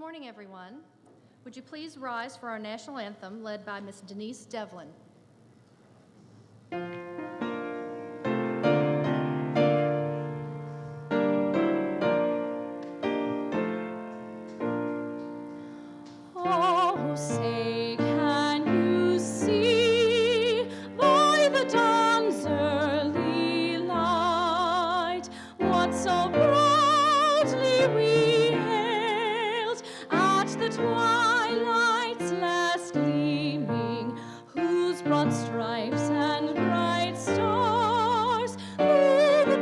morning, everyone. Would you please rise for our national anthem led by Ms. Denise Devlin? Oh, say, can you see by the dawn's early light what so proudly we hailed at the twilight's last gleaming, whose broad stripes and bright stars through the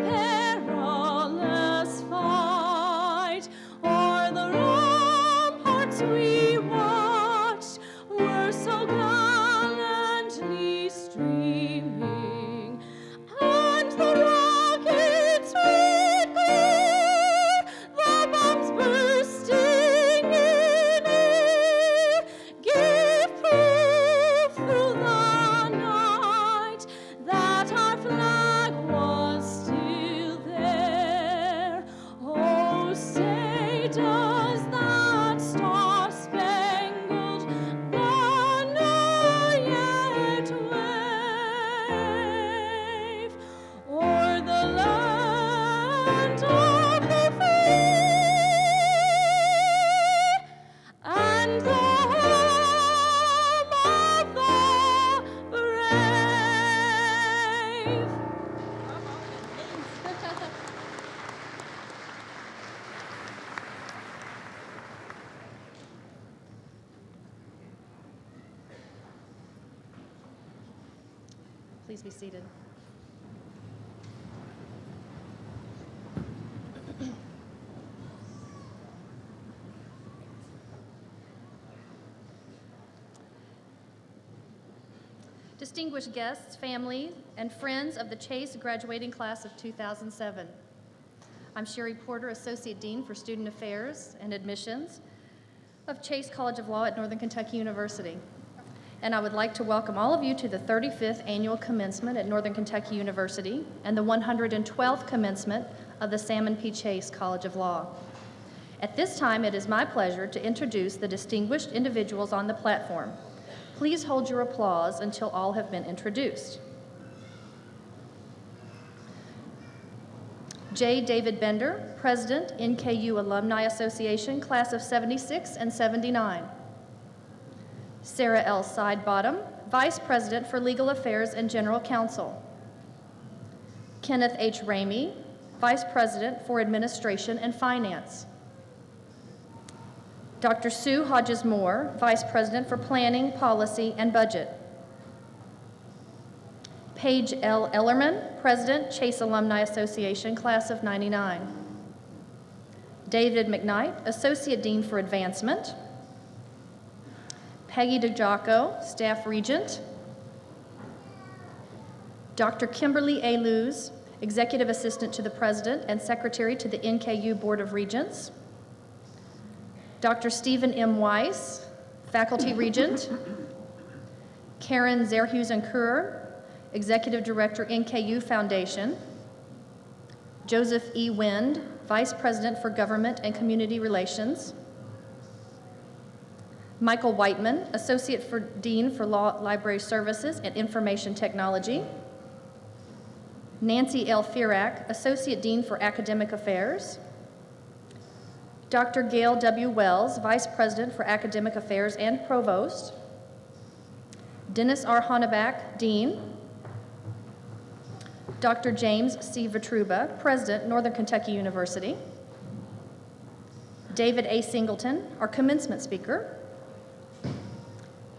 perilous fight o'er the ramparts we watched were so gallantly streaming, and the rockets flicker, the bombs bursting in air, give proof through the night that our flag was still there. Oh, say, does that star-spangled banner yet wave o'er the land of the free and the home of the brave? Please be seated. Distinguished guests, family, and friends of the Chase graduating class of 2007. I'm Sherry Porter, Associate Dean for Student Affairs and Admissions of Chase College of Law at Northern Kentucky University. And I would like to welcome all of you to the 35th Annual Commencement at Northern Kentucky University and the 112th Commencement of the Salmon P. Chase College of Law. At this time, it is my pleasure to introduce the distinguished individuals on the platform. Please hold your applause until all have been introduced. J. David Bender, President, NKU Alumni Association, Class of 76 and 79. Sarah L. Sidebottom, Vice President for Legal Affairs and General Counsel. Kenneth H. Ramey, Vice President for Administration and Finance. Dr. Sue Hodges Moore, Vice President for Planning, Policy, and Budget. Paige L. Ellerman, President, Chase Alumni Association, Class of 99. David McKnight, Associate Dean for Advancement. Peggy DeJocco, Staff Regent. Dr. Kimberly A. Luz, Executive Assistant to the President and Secretary to the NKU Board of Regents. Dr. Stephen M. Weiss, Faculty Regent. Karen Zerhusen-Kerr, Executive Director, NKU Foundation. Joseph E. Wind, Vice President for Government and Community Relations. Michael Whiteman, Associate Dean for Law Library Services and Information Technology. Nancy L. Firak, Associate Dean for Academic Affairs. Dr. Gail W. Wells, Vice President for Academic Affairs and Provost. Dennis R. Honeback, Dean. Dr. James C. Vitruba, President, Northern Kentucky University. David A. Singleton, our commencement speaker.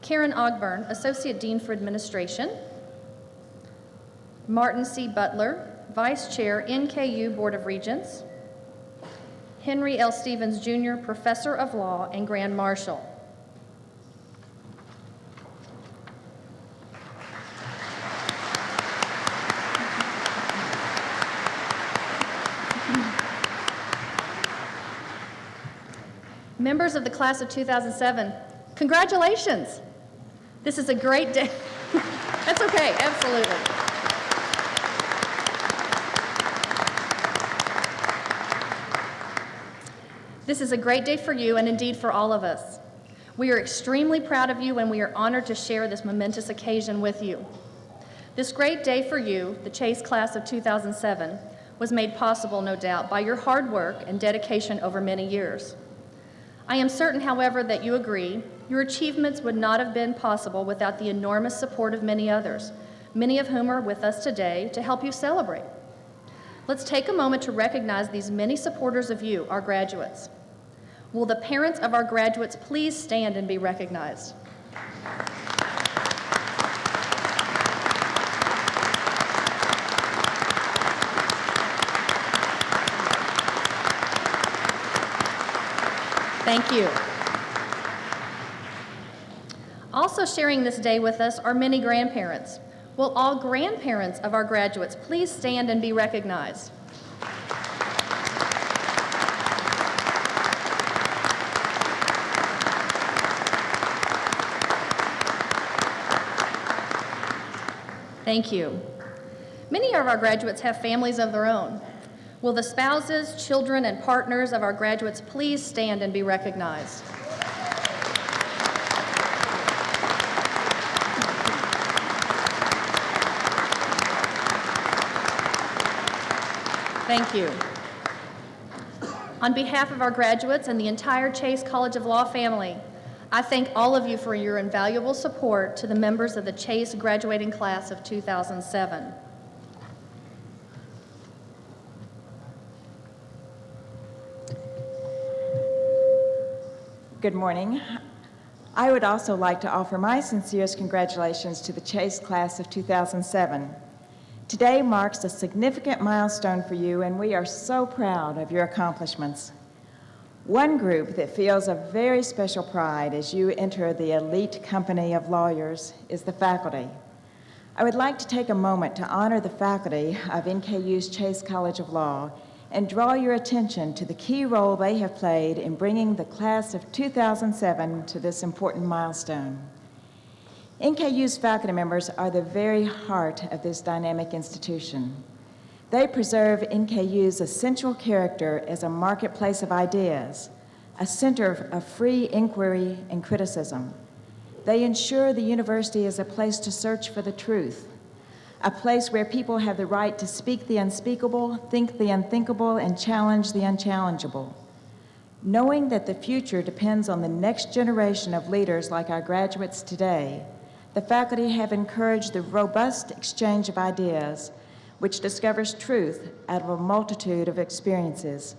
Karen Ogburn, Associate Dean for Administration. Martin C. Butler, Vice Chair, NKU Board of Regents. Henry L. Stevens, Jr., Professor of Law and Grand Marshal. Members of the class of 2007, congratulations. This is a great day. That's okay, absolutely. This is a great day for you and indeed for all of us. We are extremely proud of you and we are honored to share this momentous occasion with you. This great day for you, the Chase class of 2007, was made possible, no doubt, by your hard work and dedication over many years. I am certain, however, that you agree your achievements would not have been possible without the enormous support of many others, many of whom are with us today to help you celebrate. Let's take a moment to recognize these many supporters of you, our graduates. Will the parents of our graduates please stand and be recognized? Thank you. Also sharing this day with us are many grandparents. Will all grandparents of our graduates please stand and be recognized? Thank you. Many of our graduates have families of their own. Will the spouses, children, and partners of our graduates please stand and be recognized? Thank you. On behalf of our graduates and the entire Chase College of Law family, I thank all of you for your invaluable support to the members of the Chase graduating class of 2007. Good morning. I would also like to offer my sincerest congratulations to the Chase class of 2007. Today marks a significant milestone for you, and we are so proud of your accomplishments. One group that feels a very special pride as you enter the elite company of lawyers is the faculty. I would like to take a moment to honor the faculty of NKU's Chase College of Law and draw your attention to the key role they have played in bringing the class of 2007 to this important milestone. NKU's faculty members are the very heart of this dynamic institution. They preserve NKU's essential character as a marketplace of ideas, a center of free inquiry and criticism. They ensure the university is a place to search for the truth, a place where people have the right to speak the unspeakable, think the unthinkable, and challenge the unchallengeable. Knowing that the future depends on the next generation of leaders like our graduates today, the faculty have encouraged the robust exchange of ideas, which discovers truth out of a multitude of experiences.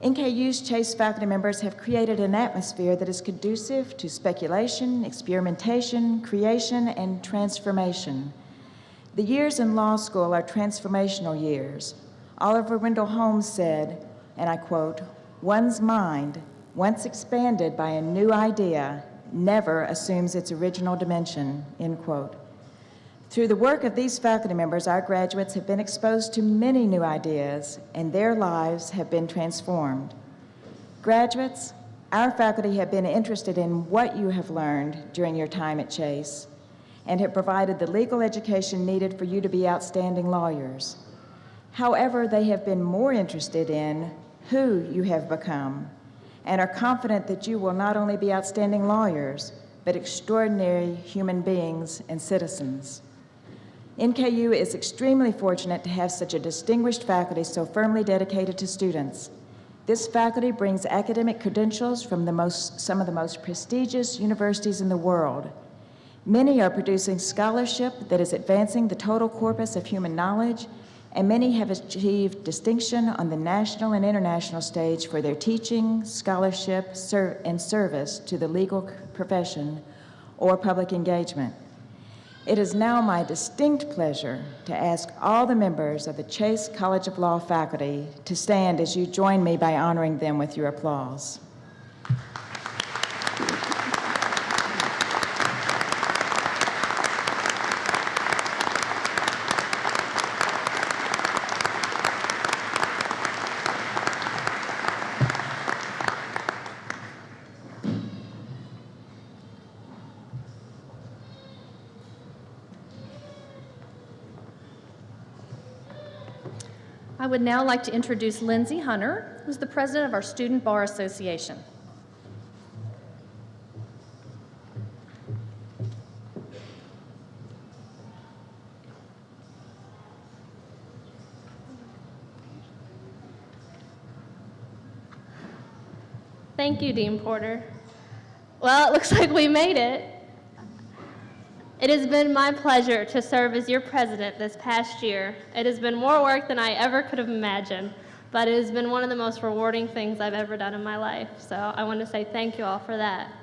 NKU's Chase faculty members have created an atmosphere that is conducive to speculation, experimentation, creation, and transformation. The years in law school are transformational years. Oliver Wendell Holmes said, and I quote, "One's mind, once expanded by a new idea, never assumes its original dimension," end quote. Through the work of these faculty members, our graduates have been exposed to many new ideas, and their lives have been transformed. Graduates, our faculty have been interested in what you have learned during your time at Chase and have provided the legal education needed for you to be outstanding lawyers. However, they have been more interested in who you have become and are confident that you will not only be outstanding lawyers, but extraordinary human beings and citizens. NKU is extremely fortunate to have such a distinguished faculty so firmly dedicated to students. This faculty brings academic credentials from some of the most prestigious universities in the world. Many are producing scholarship that is advancing the total corpus of human knowledge, and many have achieved distinction on the national and international stage for their teaching, scholarship, and service to the legal profession or public engagement. It is now my distinct pleasure to ask all the members of the Chase College of Law faculty to stand as you join me by honoring them with your applause. I would now like to introduce Lindsay Hunter, who's the president of our Student Bar Association. Thank you, Dean Porter. Well, it looks like we made it. It has been my pleasure to serve as your president this past year. It has been more work than I ever could have imagined, but it has been one of the most rewarding things I've ever done in my life. So I want to say thank you all for that.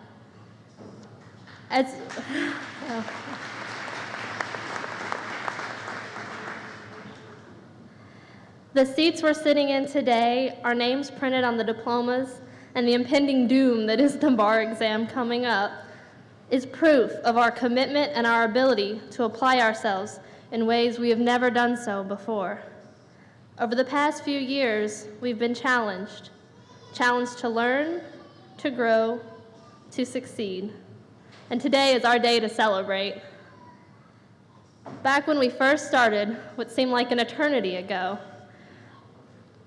The seats we're sitting in today, our names printed on the diplomas, and the impending doom that is the bar exam coming up is proof of our commitment and our ability to apply ourselves in ways we have never done so before. Over the past few years, we've been challenged to learn, to grow, to succeed. And today is our day to celebrate. Back when we first started, what seemed like an eternity ago,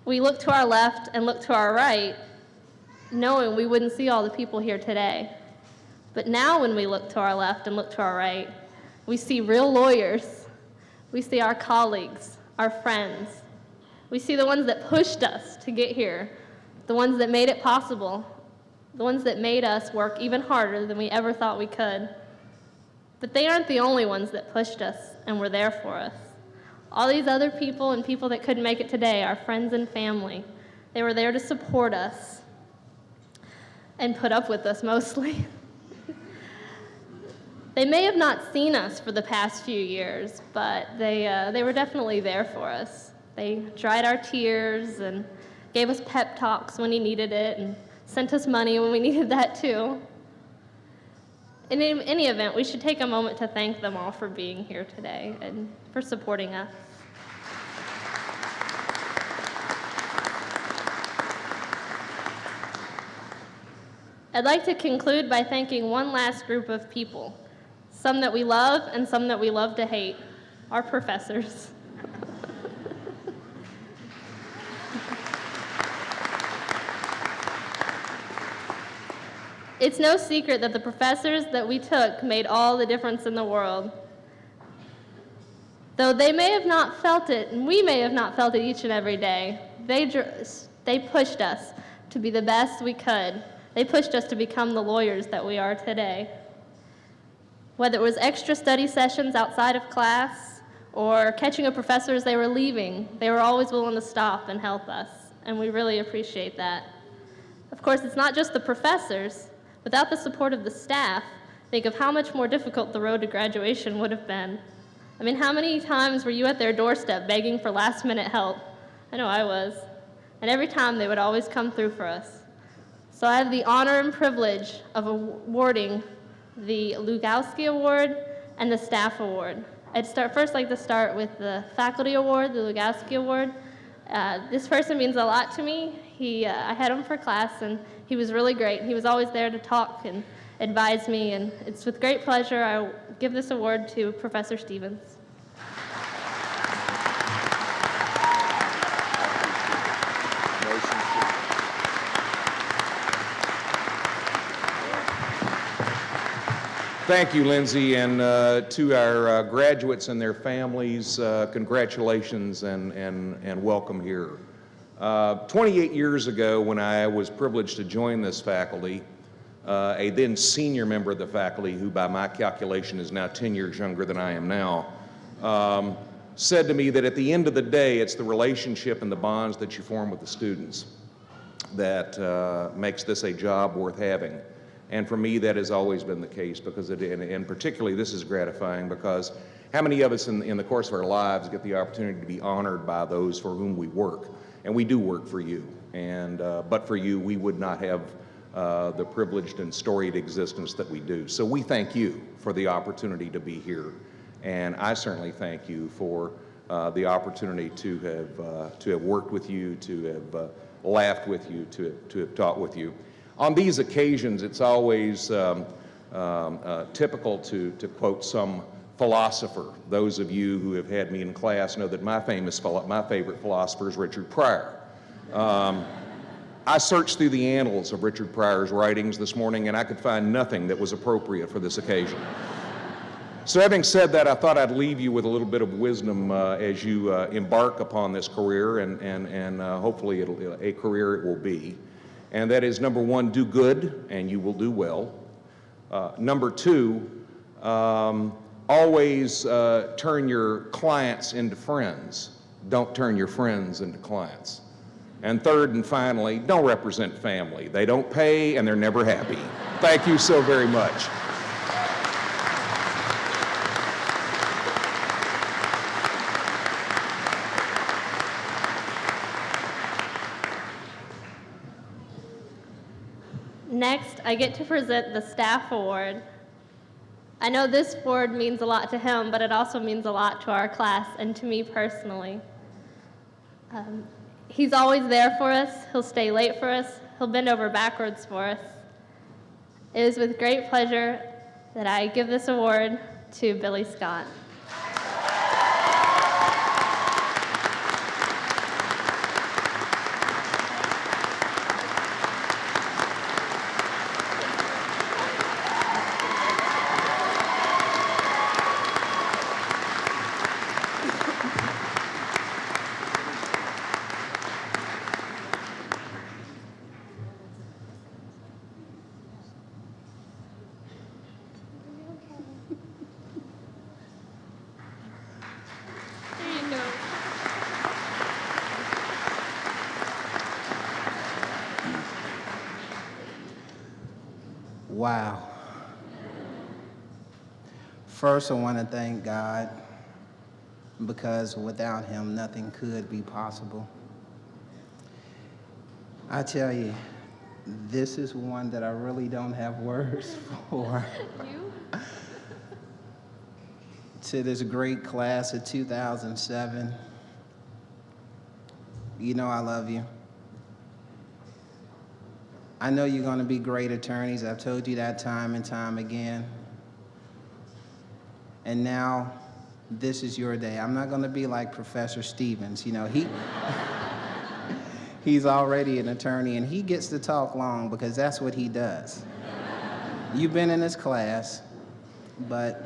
we looked to our left and looked to our right, knowing we wouldn't see all the people here today. But now when we look to our left and look to our right, we see real lawyers. We see our colleagues, our friends. We see the ones that pushed us to get here, the ones that made it possible, the ones that made us work even harder than we ever thought we could. But they aren't the only ones that pushed us and were there for us. All these other people and people that couldn't make it today, our friends and family, they were there to support us and put up with us mostly. They may have not seen us for the past few years, but they were definitely there for us. They dried our tears and gave us pep talks when we needed it and sent us money when we needed that too. In any event, we should take a moment to thank them all for being here today and for supporting us. I'd like to conclude by thanking one last group of people, some that we love and some that we love to hate, our professors. It's no secret that the professors that we took made all the difference in the world. Though they may have not felt it, and we may have not felt it each and every day, they pushed us to be the best we could. They pushed us to become the lawyers that we are today. Whether it was extra study sessions outside of class or catching a professor as they were leaving, they were always willing to stop and help us, and we really appreciate that. Of course, it's not just the professors. Without the support of the staff, think of how much more difficult the road to graduation would have been. I mean, how many times were you at their doorstep begging for last-minute help? I know I was. And every time they would always come through for us. So I have the honor and privilege of awarding the Lugowski Award and the Staff Award. I'd first like to start with the Faculty Award, the Lugowski Award. This person means a lot to me. I had him for class, and he was really great. He was always there to talk and advise me, and it's with great pleasure I give this award to Professor Stevens. Thank you, Lindsay, and to our graduates and their families, congratulations and welcome here. 28 years ago, when I was privileged to join this faculty, a then senior member of the faculty, who by my calculation is now 10 years younger than I am now, said to me that at the end of the day, it's the relationship and the bonds that you form with the students that makes this a job worth having. And for me, that has always been the case, because and particularly this is gratifying, because how many of us in the course of our lives get the opportunity to be honored by those for whom we work? And we do work for you, and but for you, we would not have the privileged and storied existence that we do. So we thank you for the opportunity to be here, and I certainly thank you for the opportunity to have worked with you, to have laughed with you, to have taught with you. On these occasions, it's always typical to quote some philosopher. Those of you who have had me in class know that my favorite philosopher is Richard Pryor. I searched through the annals of Richard Pryor's writings this morning, and I could find nothing that was appropriate for this occasion. So having said that, I thought I'd leave you with a little bit of wisdom as you embark upon this career, and hopefully a career it will be. And that is, number one, do good, and you will do well. Number two, always turn your clients into friends. Don't turn your friends into clients. And third and finally, don't represent family. They don't pay and they're never happy. Thank you so very much. Next, I get to present the Staff Award. I know this award means a lot to him, but it also means a lot to our class and to me personally. He's always there for us. He'll stay late for us. He'll bend over backwards for us. It is with great pleasure that I give this award to Billy Scott. Wow. First, I want to thank God, because without him, nothing could be possible. I tell you, this is one that I really don't have words for. To this great class of 2007, you know I love you. I know you're going to be great attorneys. I've told you that time and time again. And now, this is your day. I'm not going to be like Professor Stevens. You know, he's already an attorney, and he gets to talk long because that's what he does. You've been in his class, but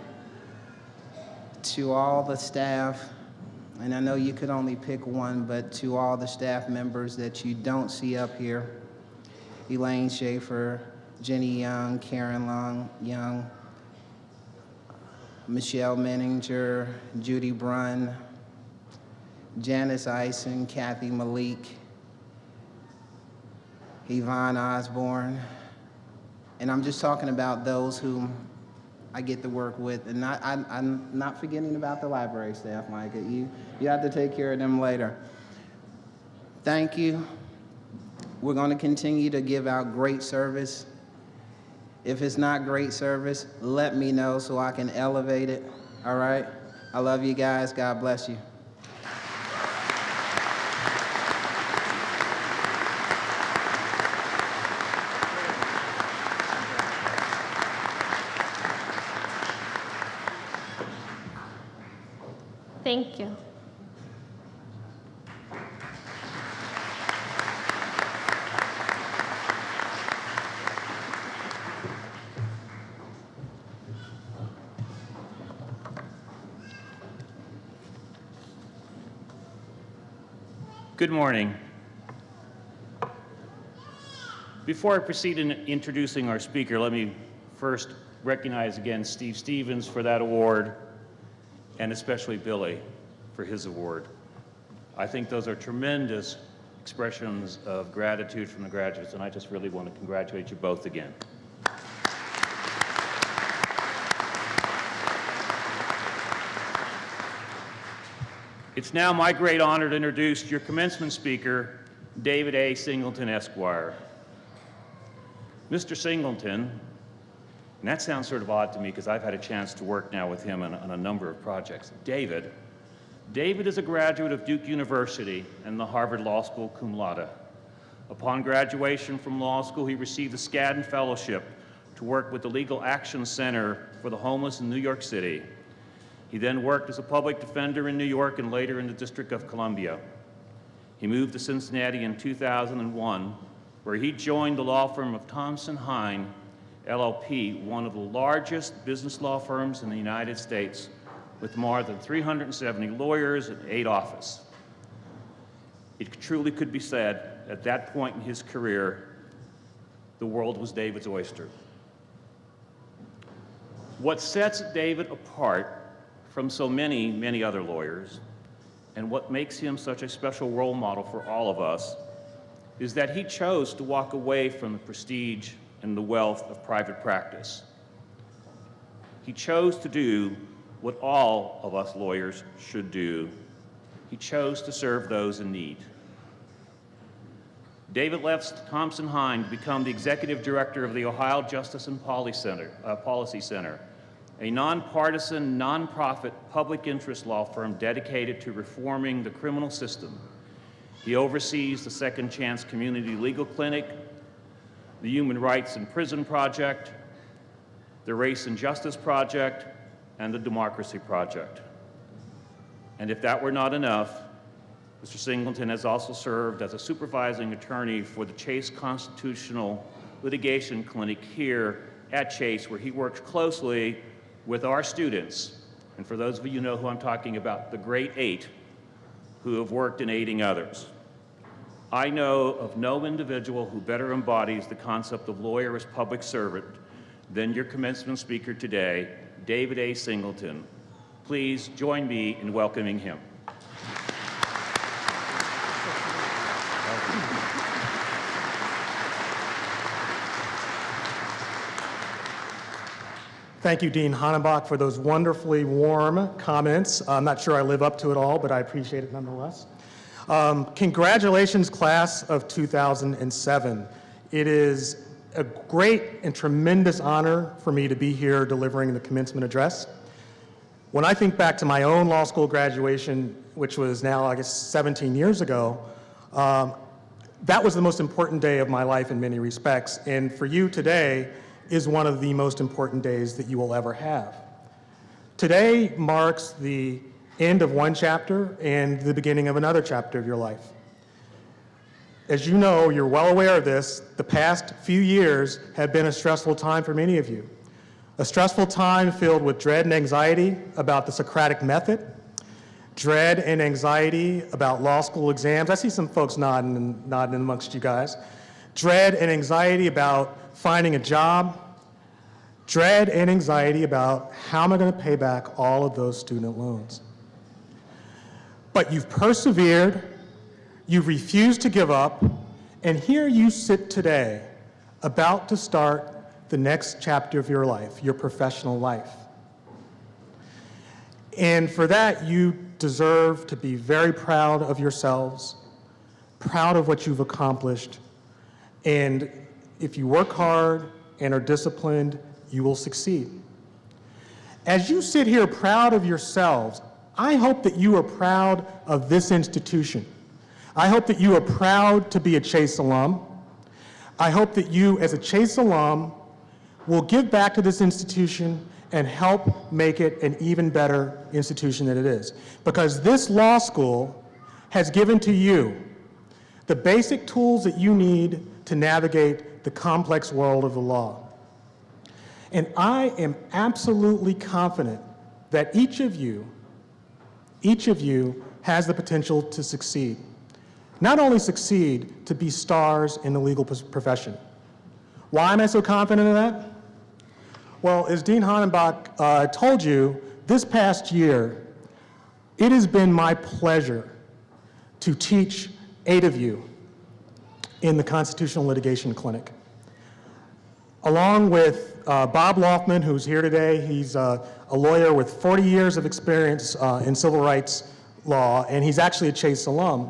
to all the staff, and I know you could only pick one, but to all the staff members that you don't see up here, Elaine Schaefer, Jenny Young, Karen Young, Michelle Menninger, Judy Brunn, Janice Eisen, Kathy Malik, Yvonne Osborne, and I'm just talking about those whom I get to work with, and I'm not forgetting about the library staff, Micah. You have to take care of them later. Thank you. We're going to continue to give out great service. If it's not great service, let me know so I can elevate it, all right? I love you guys. God bless you. Thank you. Good morning. Before I proceed in introducing our speaker, let me first recognize again Steve Stevens for that award, and especially Billy for his award. I think those are tremendous expressions of gratitude from the graduates, and I just really want to congratulate you both again. It's now my great honor to introduce your commencement speaker, David A. Singleton, Esquire. Mr. Singleton, and that sounds sort of odd to me because I've had a chance to work now with him on a number of projects. David is a graduate of Duke University and the Harvard Law School cum laude. Upon graduation from law school, he received the Skadden Fellowship to work with the Legal Action Center for the Homeless in New York City. He then worked as a public defender in New York and later in the District of Columbia. He moved to Cincinnati in 2001, where he joined the law firm of Thompson Hine, LLP, one of the largest business law firms in the United States, with more than 370 lawyers and 8 offices. It truly could be said, at that point in his career, the world was David's oyster. What sets David apart from so many, many other lawyers, and what makes him such a special role model for all of us, is that he chose to walk away from the prestige and the wealth of private practice. He chose to do what all of us lawyers should do. He chose to serve those in need. David left Thompson Hine to become the executive director of the Ohio Justice and Policy Center, a nonpartisan, nonprofit, public interest law firm dedicated to reforming the criminal system. He oversees the Second Chance Community Legal Clinic, the Human Rights in Prison Project, the Race and Justice Project, and the Democracy Project. And if that were not enough, Mr. Singleton has also served as a supervising attorney for the Chase Constitutional Litigation Clinic here at Chase, where he works closely with our students. And for those of you who know who I'm talking about, the Great 8, who have worked in aiding others. I know of no individual who better embodies the concept of lawyer as public servant than your commencement speaker today, David A. Singleton. Please join me in welcoming him. Thank you, Dean Hannenbach, for those wonderfully warm comments. I'm not sure I live up to it all, but I appreciate it nonetheless. Congratulations, class of 2007. It is a great and tremendous honor for me to be here delivering the commencement address. When I think back to my own law school graduation, which was now, I guess, 17 years ago, that was the most important day of my life in many respects. And for you today is one of the most important days that you will ever have. Today marks the end of one chapter and the beginning of another chapter of your life. As you know, you're well aware of this, the past few years have been a stressful time for many of you. A stressful time filled with dread and anxiety about the Socratic method, dread and anxiety about law school exams. I see some folks nodding amongst you guys. Dread and anxiety about finding a job, dread and anxiety about how am I going to pay back all of those student loans. But you've persevered, you've refused to give up, and here you sit today, about to start the next chapter of your life, your professional life. And for that, you deserve to be very proud of yourselves, proud of what you've accomplished, and if you work hard and are disciplined, you will succeed. As you sit here proud of yourselves, I hope that you are proud of this institution. I hope that you are proud to be a Chase alum. I hope that you, as a Chase alum, will give back to this institution and help make it an even better institution than it is. Because this law school has given to you the basic tools that you need to navigate the complex world of the law. And I am absolutely confident that each of you has the potential to succeed. Not only succeed, to be stars in the legal profession. Why am I so confident in that? Well, as Dean Hannenbach told you, this past year, it has been my pleasure to teach 8 of you in the Constitutional Litigation Clinic. Along with Bob Loftman, who's here today, he's a lawyer with 40 years of experience in civil rights law, and he's actually a Chase alum.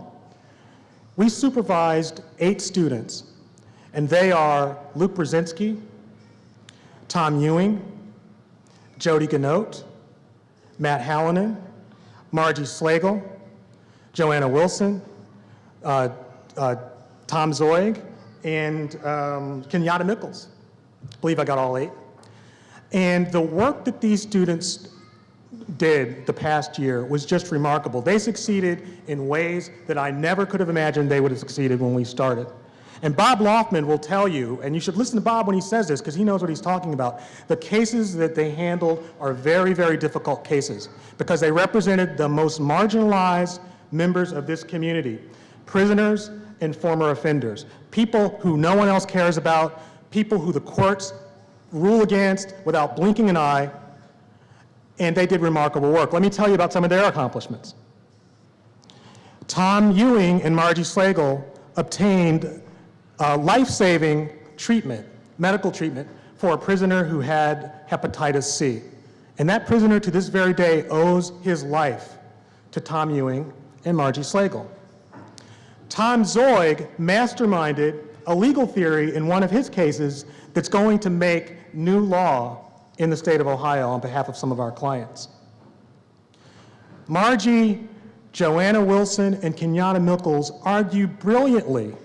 We supervised 8 students, and they are Luke Brzezinski, Tom Ewing, Jody Ganote, Matt Hallinan, Margie Slagle, Joanna Wilson, Tom Zoig, and Kenyatta Mickles. I believe I got all 8. And the work that these students did the past year was just remarkable. They succeeded in ways that I never could have imagined they would have succeeded when we started. And Bob Loftman will tell you, and you should listen to Bob when he says this because he knows what he's talking about, the cases that they handled are very, very difficult cases because they represented the most marginalized members of this community, prisoners and former offenders, people who no one else cares about, people who the courts rule against without blinking an eye, and they did remarkable work. Let me tell you about some of their accomplishments. Tom Ewing and Margie Slagle obtained life-saving treatment, medical treatment, for a prisoner who had hepatitis C. And that prisoner to this very day owes his life to Tom Ewing and Margie Slagle. Tom Zoig masterminded a legal theory in one of his cases that's going to make new law in the state of Ohio on behalf of some of our clients. Margie, Joanna Wilson, and Kenyatta Mickles argued brilliantly.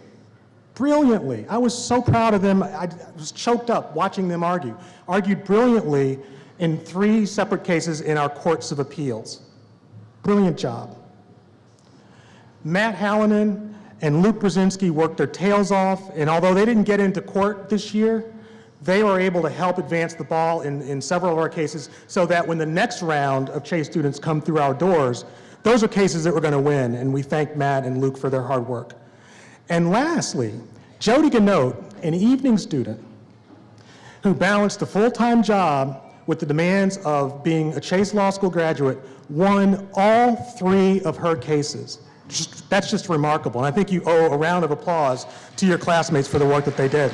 I was so proud of them. I was choked up watching them argue. Argued brilliantly in 3 separate cases in our courts of appeals. Brilliant job. Matt Hallinan and Luke Brzezinski worked their tails off, and although they didn't get into court this year, they were able to help advance the ball in several of our cases so that when the next round of Chase students come through our doors, those are cases that we're going to win, and we thank Matt and Luke for their hard work. And lastly, Jody Ganote, an evening student who balanced a full-time job with the demands of being a Chase Law School graduate, won all 3 of her cases. That's just remarkable, and I think you owe a round of applause to your classmates for the work that they did.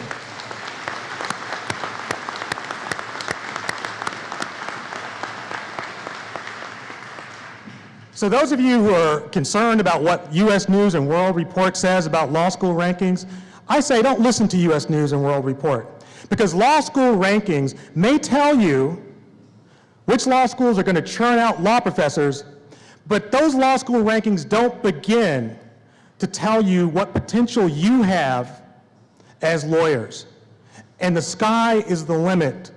So those of you who are concerned about what U.S. News and World Report says about law school rankings, I say don't listen to U.S. News and World Report, because law school rankings may tell you which law schools are going to churn out law professors, but those law school rankings don't begin to tell you what potential you have as lawyers. And the sky is the limit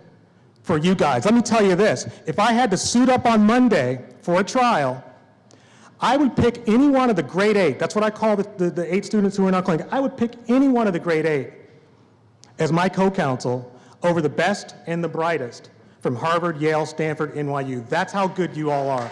for you guys. Let me tell you this, if I had to suit up on Monday for a trial, I would pick any one of the grade 8, that's what I call the 8 students who are in our clinic, I would pick any one of the grade 8 as my co-counsel over the best and the brightest from Harvard, Yale, Stanford, NYU. That's how good you all are.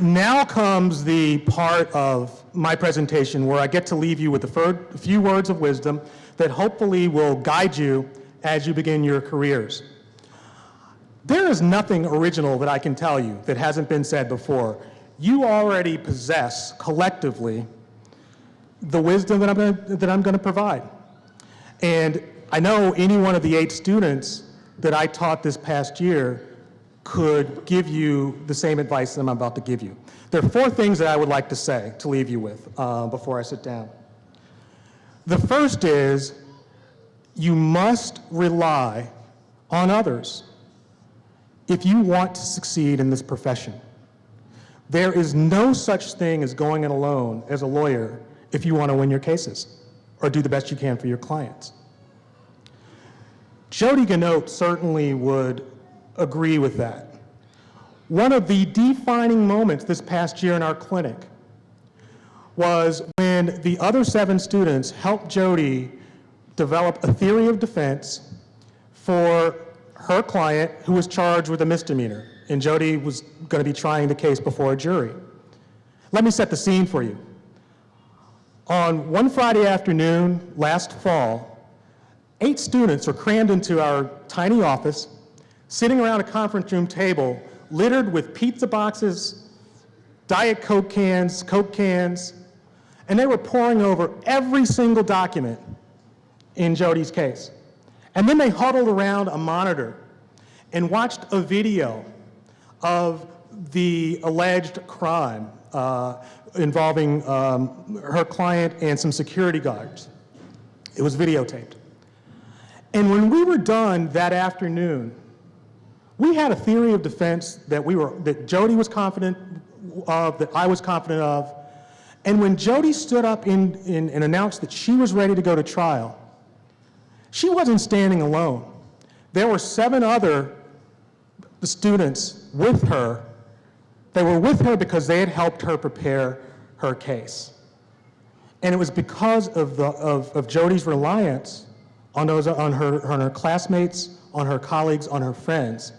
Now comes the part of my presentation where I get to leave you with a few words of wisdom that hopefully will guide you as you begin your careers. There is nothing original that I can tell you that hasn't been said before. You already possess, collectively, the wisdom that I'm going to provide. And I know any one of the 8 students that I taught this past year could give you the same advice that I'm about to give you. There are 4 things that I would like to say, to leave you with, before I sit down. The first is, you must rely on others if you want to succeed in this profession. There is no such thing as going it alone as a lawyer if you want to win your cases or do the best you can for your clients. Jody Ganote certainly would agree with that. One of the defining moments this past year in our clinic was when the other 7 students helped Jody develop a theory of defense for her client who was charged with a misdemeanor, and Jody was going to be trying the case before a jury. Let me set the scene for you. On one Friday afternoon last fall, 8 students were crammed into our tiny office, sitting around a conference room table littered with pizza boxes, Diet Coke cans, and they were poring over every single document in Jody's case. And then they huddled around a monitor and watched a video of the alleged crime involving her client and some security guards. It was videotaped. And when we were done that afternoon, we had a theory of defense that Jody was confident of, that I was confident of. And when Jody stood up and announced that she was ready to go to trial, She wasn't standing alone. There were 7 other students with her. They were with her because they had helped her prepare her case. And it was because of Jody's reliance on her classmates, on her colleagues, on her friends,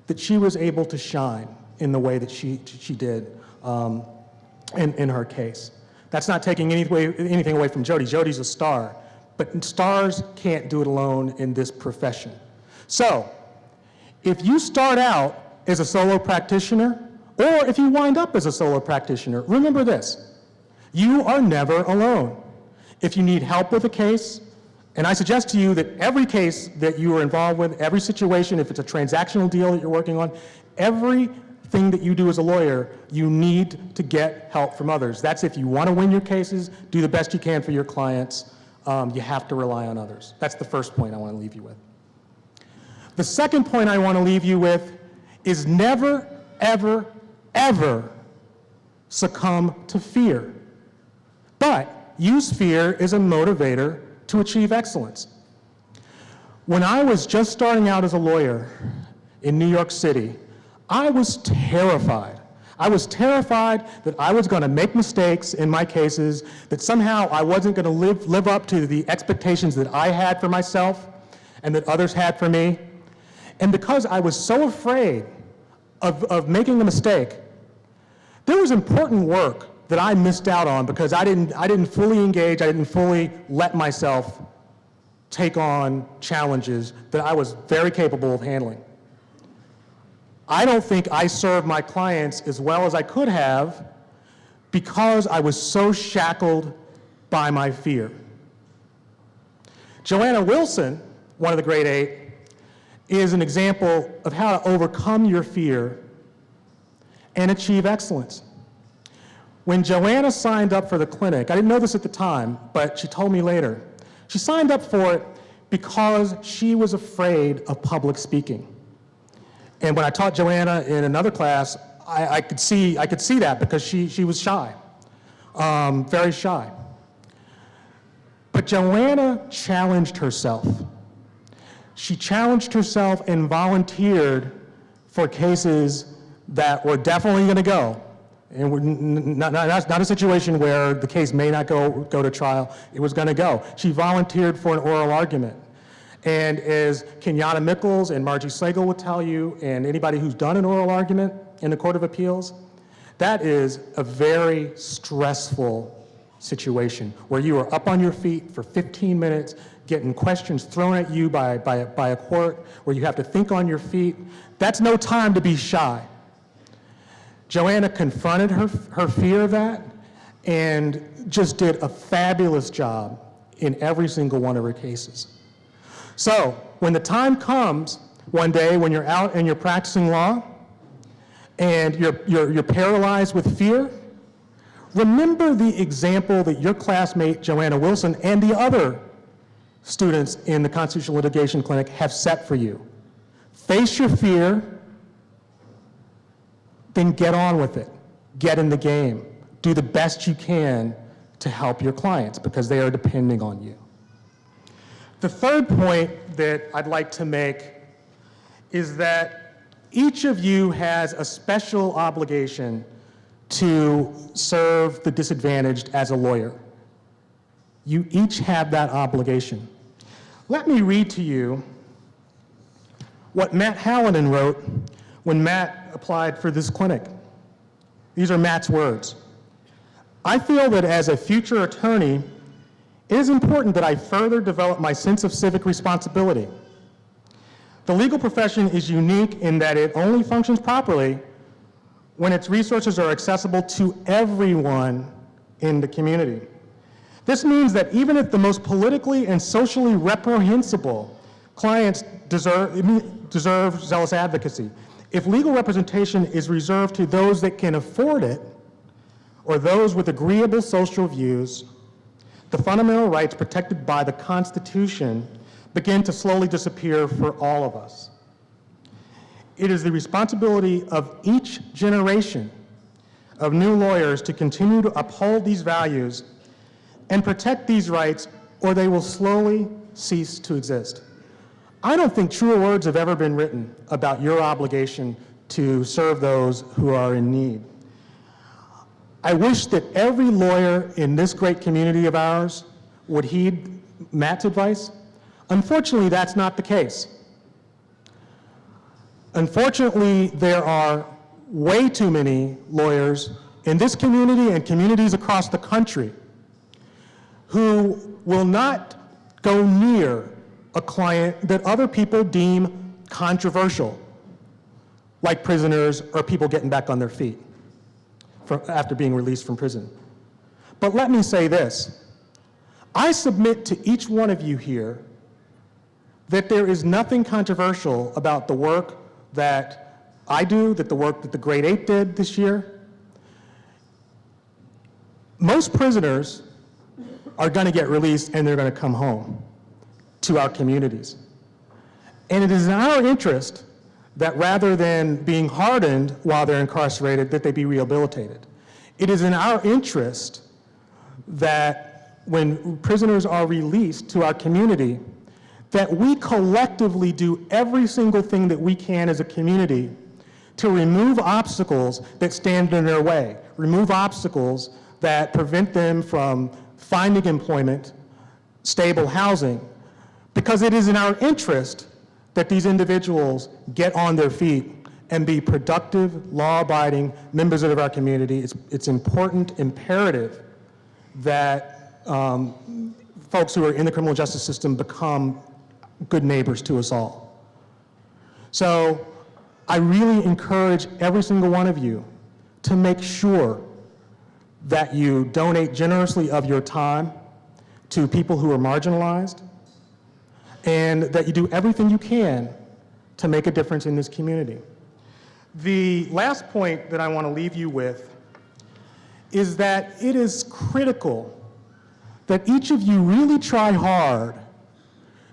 that she was able to shine in the way that she did in her case. That's not taking anything away from Jody. Jody's a star, but stars can't do it alone in this profession. So, if you start out as a solo practitioner, or if you wind up as a solo practitioner, remember this: you are never alone. If you need help with a case, and I suggest to you that every case that you are involved with, every situation, if it's a transactional deal that you're working on, everything that you do as a lawyer, you need to get help from others. That's if you want to win your cases, do the best you can for your clients, you have to rely on others. That's the first point I want to leave you with. The second point I want to leave you with is never, ever, ever succumb to fear. But use fear as a motivator to achieve excellence. When I was just starting out as a lawyer in New York City, I was terrified. I was terrified that I was going to make mistakes in my cases, that somehow I wasn't going to live up to the expectations that I had for myself and that others had for me. And because I was so afraid of making a mistake, there was important work that I missed out on because I didn't fully engage, I didn't fully let myself take on challenges that I was very capable of handling. I don't think I served my clients as well as I could have because I was so shackled by my fear. Joanna Wilson, one of the great 8, is an example of how to overcome your fear and achieve excellence. When Joanna signed up for the clinic, I didn't know this at the time, but she told me later, she signed up for it because she was afraid of public speaking. And when I taught Joanna in another class, I could see that because she was shy, very shy. But Joanna challenged herself. She challenged herself and volunteered for cases that were definitely going to go. And we're not a situation where the case may not go to trial. It was going to go. She volunteered for an oral argument. And as Kenyatta Mickles and Margie Slagle would tell you, and anybody who's done an oral argument in the Court of Appeals, that is a very stressful situation where you are up on your feet for 15 minutes, getting questions thrown at you by a court, where you have to think on your feet. That's no time to be shy. Joanna confronted her fear of that and just did a fabulous job in every single one of her cases. So when the time comes one day when you're out and you're practicing law and you're paralyzed with fear, remember the example that your classmate Joanna Wilson and the other students in the Constitutional Litigation Clinic have set for you. Face your fear, then get on with it. Get in the game. Do the best you can to help your clients because they are depending on you. The third point that I'd like to make is that each of you has a special obligation to serve the disadvantaged as a lawyer. You each have that obligation. Let me read to you what Matt Hallinan wrote when Matt applied for this clinic. These are Matt's words. I feel that as a future attorney, it is important that I further develop my sense of civic responsibility. The legal profession is unique in that it only functions properly when its resources are accessible to everyone in the community. This means that even if the most politically and socially reprehensible clients deserve zealous advocacy, if legal representation is reserved to those that can afford it or those with agreeable social views, the fundamental rights protected by the Constitution begin to slowly disappear for all of us. It is the responsibility of each generation of new lawyers to continue to uphold these values and protect these rights, or they will slowly cease to exist. I don't think truer words have ever been written about your obligation to serve those who are in need. I wish that every lawyer in this great community of ours would heed Matt's advice. Unfortunately, that's not the case. Unfortunately, there are way too many lawyers in this community and communities across the country who will not go near a client that other people deem controversial, like prisoners or people getting back on their feet after being released from prison. But let me say this. I submit to each one of you here that there is nothing controversial about the work that I do, that the work that the Grade 8 did this year. Most prisoners are going to get released and they're going to come home to our communities. And it is in our interest that rather than being hardened while they're incarcerated, that they be rehabilitated. It is in our interest that when prisoners are released to our community, that we collectively do every single thing that we can as a community to remove obstacles that stand in their way, remove obstacles that prevent them from finding employment, stable housing, because it is in our interest that these individuals get on their feet and be productive, law-abiding members of our community. It's important, imperative that folks who are in the criminal justice system become good neighbors to us all. So I really encourage every single one of you to make sure that you donate generously of your time to people who are marginalized, and that you do everything you can to make a difference in this community. The last point that I want to leave you with is that it is critical that each of you really try hard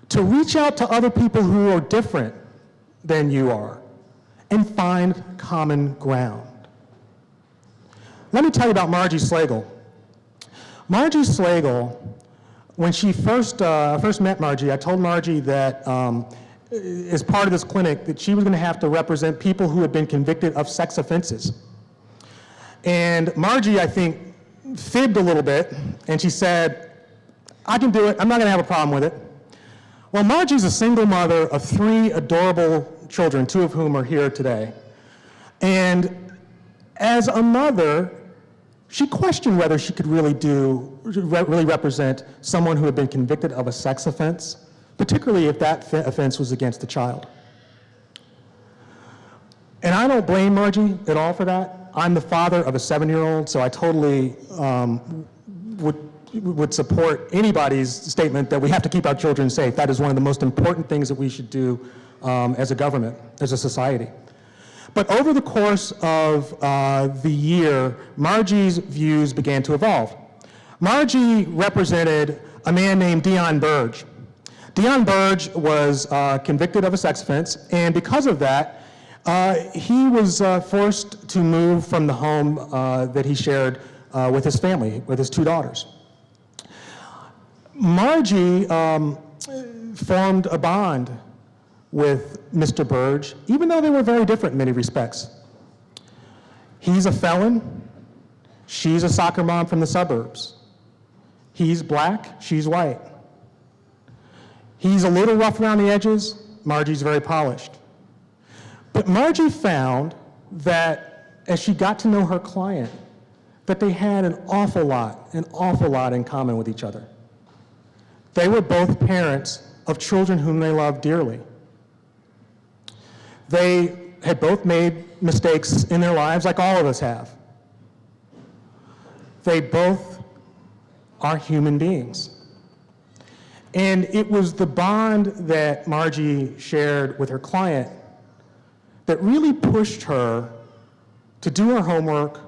to reach out to other people who are different than you are and find common ground. Let me tell you about Margie Slagle. Margie Slagle, when she first met Margie, I told Margie that as part of this clinic that she was going to have to represent people who had been convicted of sex offenses. And Margie, I think, fibbed a little bit, and she said, I can do it, I'm not going to have a problem with it. Well, Margie's a single mother of 3 adorable children, 2 of whom are here today. And as a mother, she questioned whether she could really represent someone who had been convicted of a sex offense, particularly if that offense was against a child. And I don't blame Margie at all for that. I'm the father of a 7-year-old, so I totally would support anybody's statement that we have to keep our children safe. That is one of the most important things that we should do as a government, as a society. But over the course of the year, Margie's views began to evolve. Margie represented a man named Dion Burge. Dion Burge was convicted of a sex offense, and because of that, he was forced to move from the home that he shared with his family, with his 2 daughters. Margie formed a bond with Mr. Burge, even though they were very different in many respects. He's a felon. She's a soccer mom from the suburbs. He's black. She's white. He's a little rough around the edges. Margie's very polished. But Margie found that as she got to know her client, that they had an awful lot in common with each other. They were both parents of children whom they loved dearly. They had both made mistakes in their lives like all of us have. They both are human beings. And it was the bond that Margie shared with her client that really pushed her to do her homework,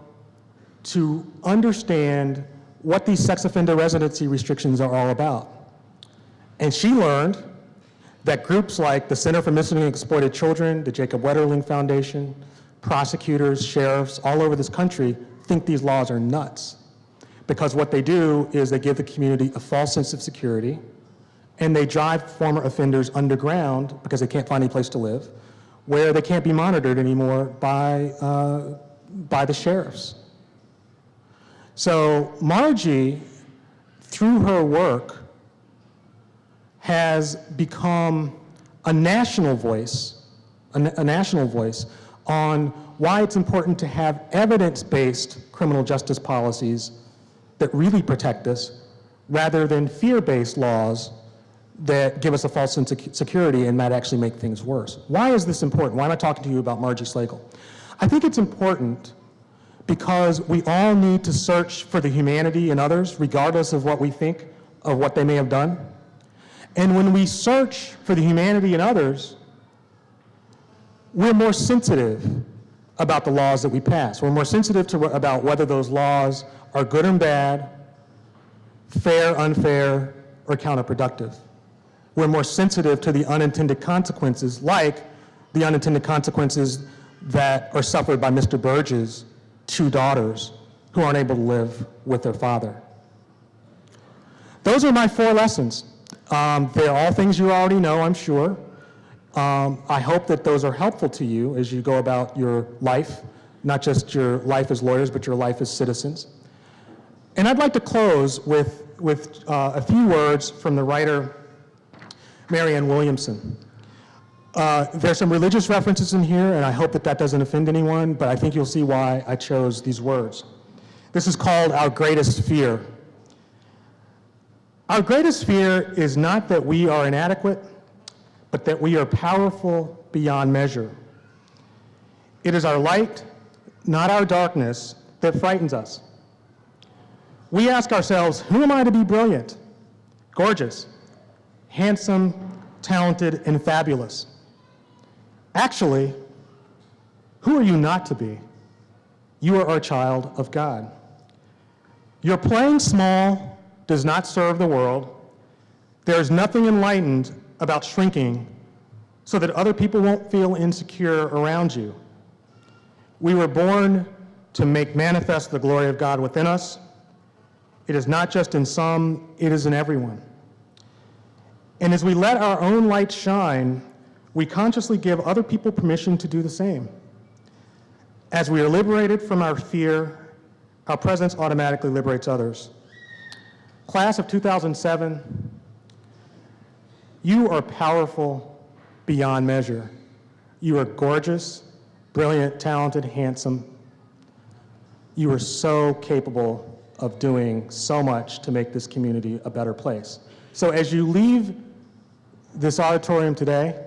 to understand what these sex offender residency restrictions are all about. And she learned that groups like the Center for Missing and Exploited Children, the Jacob Wetterling Foundation, prosecutors, sheriffs all over this country think these laws are nuts. Because what they do is they give the community a false sense of security, and they drive former offenders underground because they can't find any place to live, where they can't be monitored anymore by the sheriffs. So Margie, through her work, has become a national voice on why it's important to have evidence-based criminal justice policies that really protect us, rather than fear-based laws that give us a false sense of security and might actually make things worse. Why is this important? Why am I talking to you about Margie Slagle? I think it's important because we all need to search for the humanity in others, regardless of what we think of what they may have done. And when we search for the humanity in others, we're more sensitive about the laws that we pass. We're more sensitive about whether those laws are good and bad, fair, unfair, or counterproductive. We're more sensitive to the unintended consequences, like the unintended consequences that are suffered by Mr. Burge's 2 daughters who aren't able to live with their father. Those are my 4 lessons. They're all things you already know, I'm sure. I hope that those are helpful to you as you go about your life, not just your life as lawyers, but your life as citizens. And I'd like to close with a few words from the writer Marianne Williamson. There's some religious references in here, and I hope that that doesn't offend anyone, but I think you'll see why I chose these words. This is called Our Greatest Fear. Our greatest fear is not that we are inadequate, but that we are powerful beyond measure. It is our light, not our darkness, that frightens us. We ask ourselves, who am I to be brilliant, gorgeous, handsome, talented, and fabulous? Actually, who are you not to be? You are a child of God. Your playing small does not serve the world. There is nothing enlightened about shrinking so that other people won't feel insecure around you. We were born to make manifest the glory of God within us. It is not just in some, it is in everyone. And as we let our own light shine, we consciously give other people permission to do the same. As we are liberated from our fear, our presence automatically liberates others. Class of 2007, you are powerful beyond measure. You are gorgeous, brilliant, talented, handsome. You are so capable of doing so much to make this community a better place. So as you leave this auditorium today,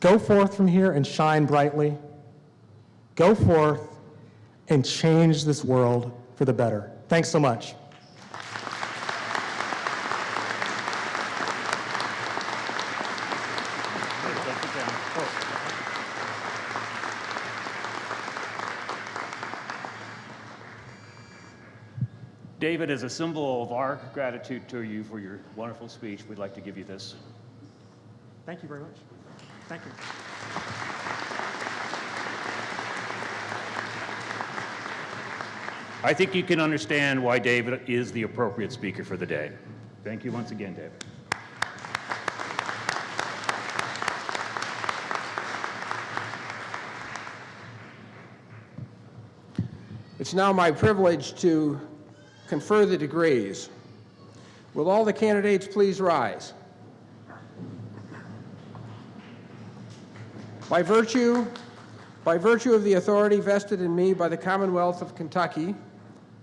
go forth from here and shine brightly. Go forth and change this world for the better. Thanks so much. David, as a symbol of our gratitude to you for your wonderful speech, we'd like to give you this. Thank you very much. Thank you. I think you can understand why David is the appropriate speaker for the day. Thank you once again, David. It's now my privilege to confer the degrees. Will all the candidates please rise? By virtue of the authority vested in me by the Commonwealth of Kentucky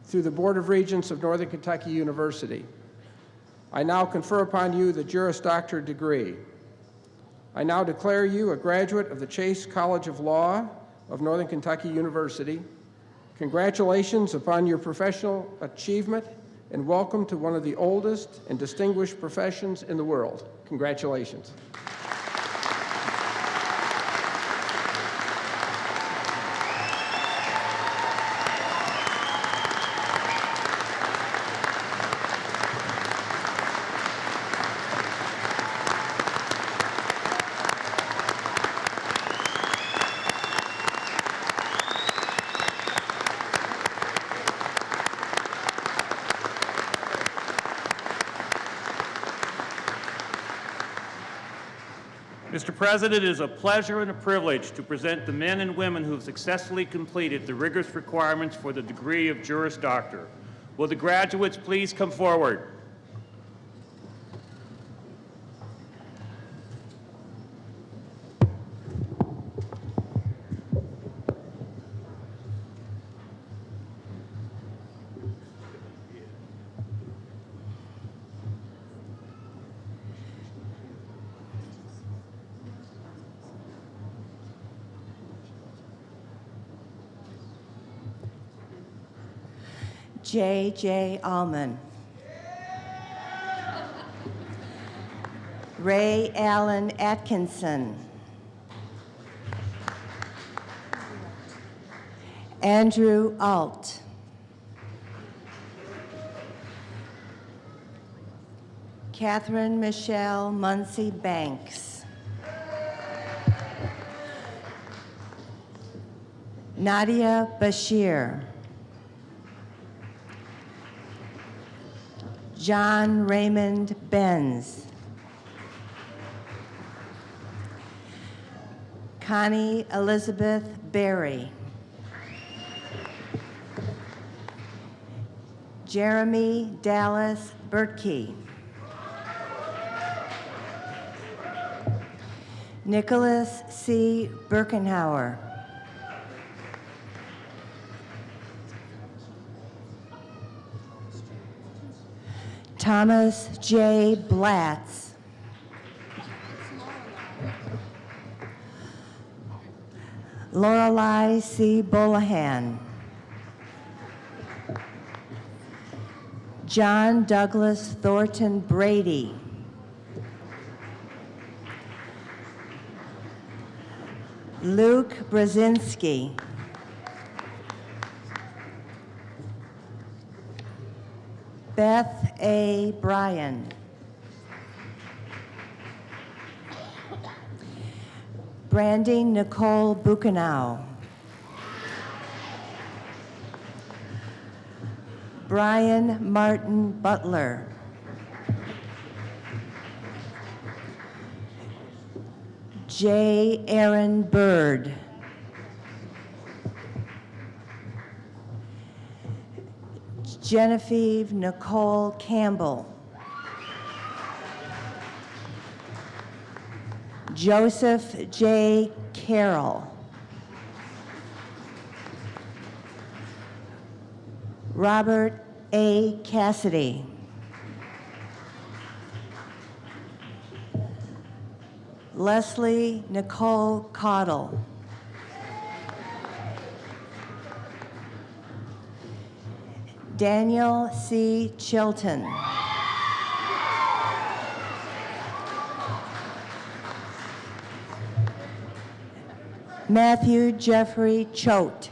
through the Board of Regents of Northern Kentucky University, I now confer upon you the Juris Doctor degree. I now declare you a graduate of the Chase College of Law of Northern Kentucky University. Congratulations upon your professional achievement and welcome to one of the oldest and distinguished professions in the world. Congratulations. Mr. President, it is a pleasure and a privilege to present the men and women who have successfully completed the rigorous requirements for the degree of Juris Doctor. Will the graduates please come forward? J. Allman. Ray Allen Atkinson. Andrew Alt. Catherine Michelle Muncie Banks. Nadia Bashir. John Raymond Benz. Connie Elizabeth Berry. Jeremy Dallas Bertkey. Nicholas C. Birkenhauer. Thomas J. Blatz. Lorelei C. Bolahan. John Douglas Thornton Brady. Luke Brzezinski. Beth A. Bryan. Brandy Nicole Buchanau. Brian Martin Butler. J. Aaron Bird. Genevieve Nicole Campbell. Joseph J. Carroll. Robert A. Cassidy. Leslie Nicole Cottle. Daniel C. Chilton. Matthew Jeffrey Choate.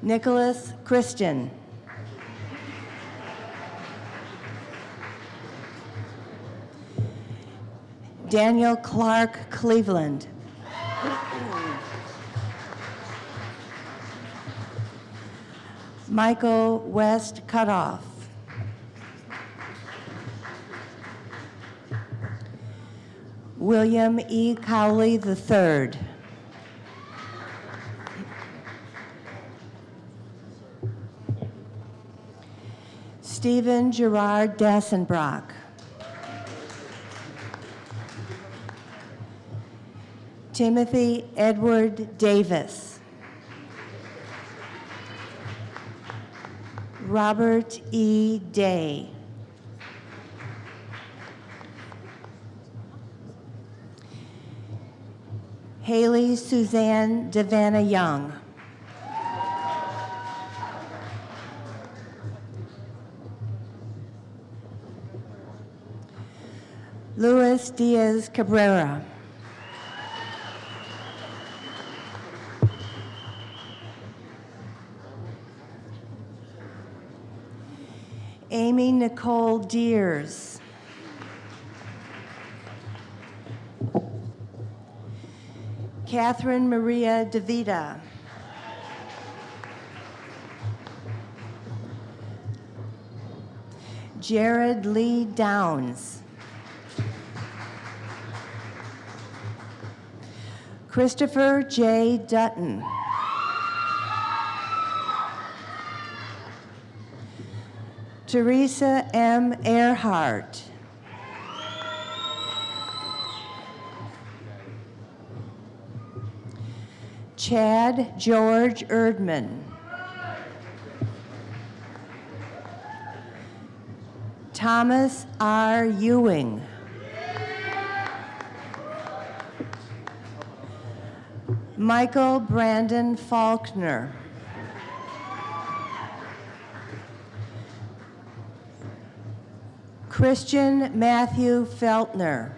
Nicholas Christian. Daniel Clark Cleveland. Michael West Cutoff. William E. Cowley III. Stephen Gerard Dassenbrock. Timothy Edward Davis. Robert E. Day. Haley Suzanne Devanna Young. Luis Diaz Cabrera. Amy Nicole Deers. Catherine Maria DeVita. Jared Lee Downs. Christopher J. Dutton. Teresa M. Earhart. Chad George Erdman. Thomas R. Ewing. Michael Brandon Faulkner. Christian Matthew Feltner.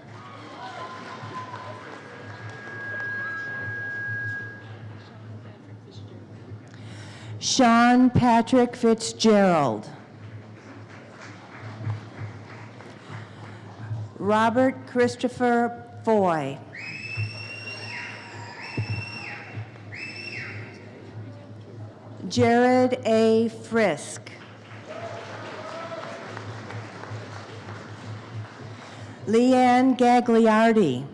Sean Patrick Fitzgerald. Robert Christopher Foy. Jared A. Frisk. Leanne Gagliardi.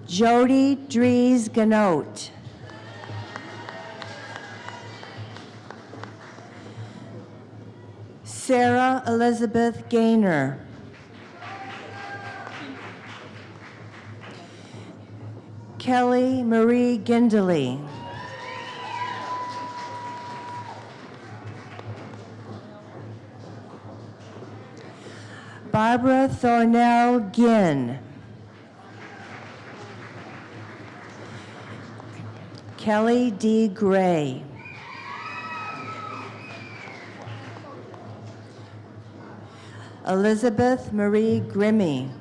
Jody Dries Ganote. Sarah Elizabeth Gaynor. Kelly Marie Gindley. Barbara Thornell Ginn. Kelly D. Gray. Elizabeth Marie Grimmy.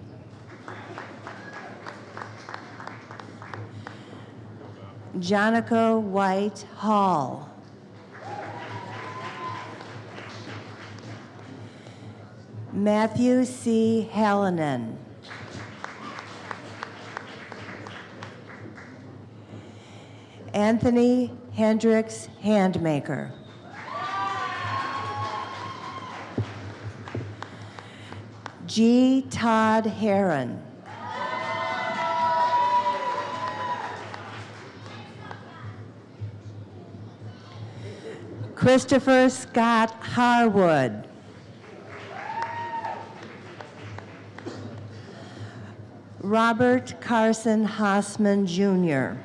Jonica White Hall. Matthew C. Hallinan. Anthony Hendricks Handmaker. G. Todd Heron. Christopher Scott Harwood. Robert Carson Hossman, Jr.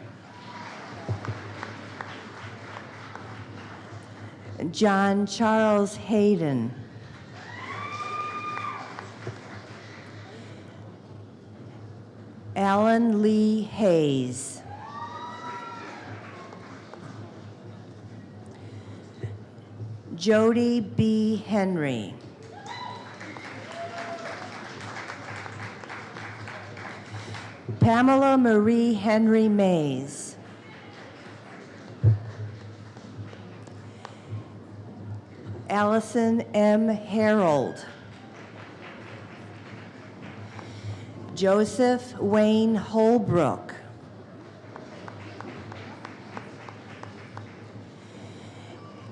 John Charles Hayden. Alan Lee Hayes. Jody B. Henry. Pamela Marie Henry Mays. Allison M. Harold. Joseph Wayne Holbrook.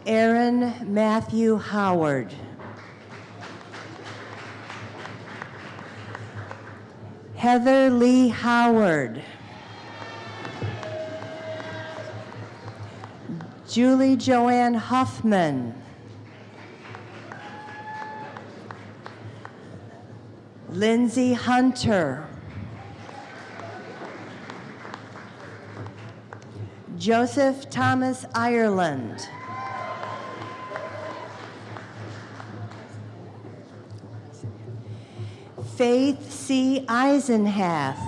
Aaron Matthew Howard. Heather Lee Howard. Julie Joanne Huffman. Lindsay Hunter. Joseph Thomas Ireland. Faith C. Eisenhath.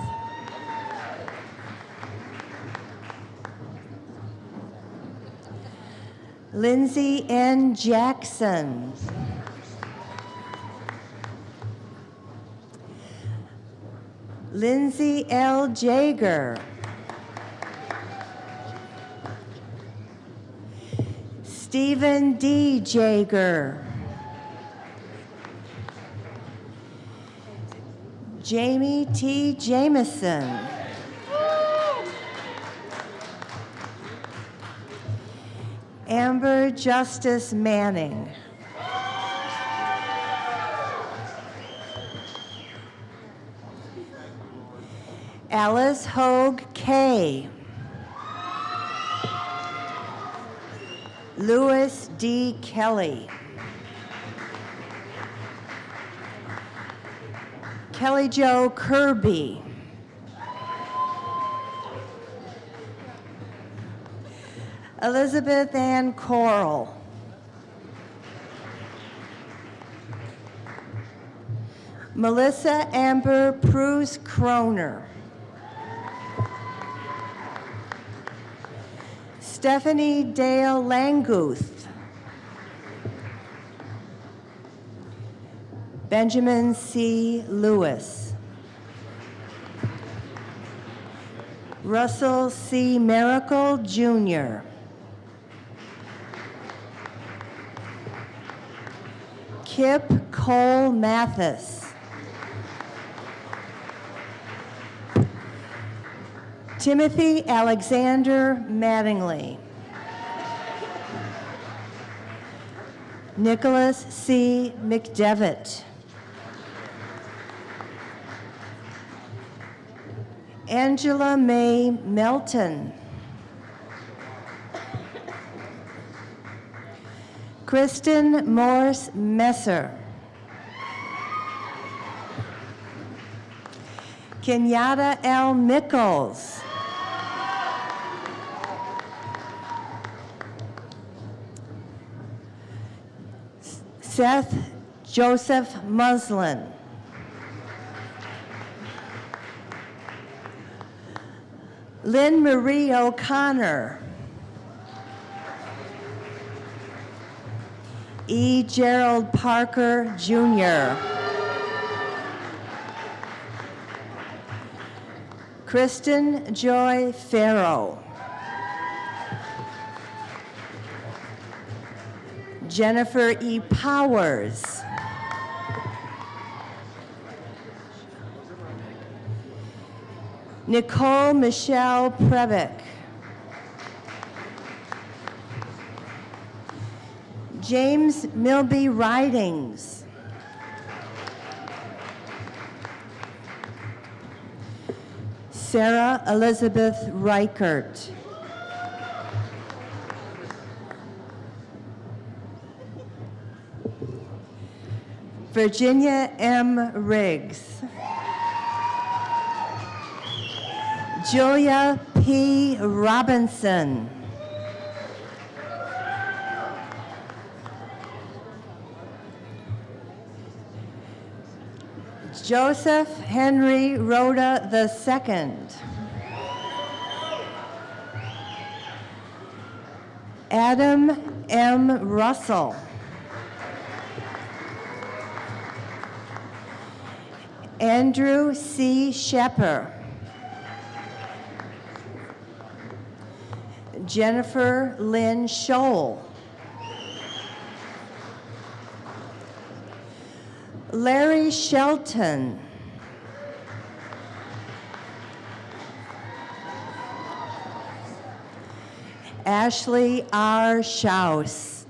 Lindsay N. Jackson. Lindsay L. Jager. Stephen D. Jager. Jamie T. Jameson. Amber Justice Manning. Alice Hogue Kay. Louis D. Kelly. Kelly Jo Kirby. Elizabeth Ann Coral. Melissa Amber Pruse Kroner. Stephanie Dale Languth. Benjamin C. Lewis. Russell C. Miracle, Jr. Kip Cole Mathis. Timothy Alexander Mattingly. Nicholas C. McDevitt. Angela Mae Melton. Kristen Morse Messer. Kenyatta L. Mickles. Seth Joseph Muslin. Lynn Marie O'Connor. E. Gerald Parker, Jr. Kristen Joy Farrow. Jennifer E. Powers. Nicole Michelle Previck. James Milby Ridings. Sarah Elizabeth Reichert. Virginia M. Riggs. Julia P. Robinson. Joseph Henry Rhoda II. Adam M. Russell. Andrew C. Shepper. Jennifer Lynn Scholl. Larry Shelton. Ashley R. Schaus.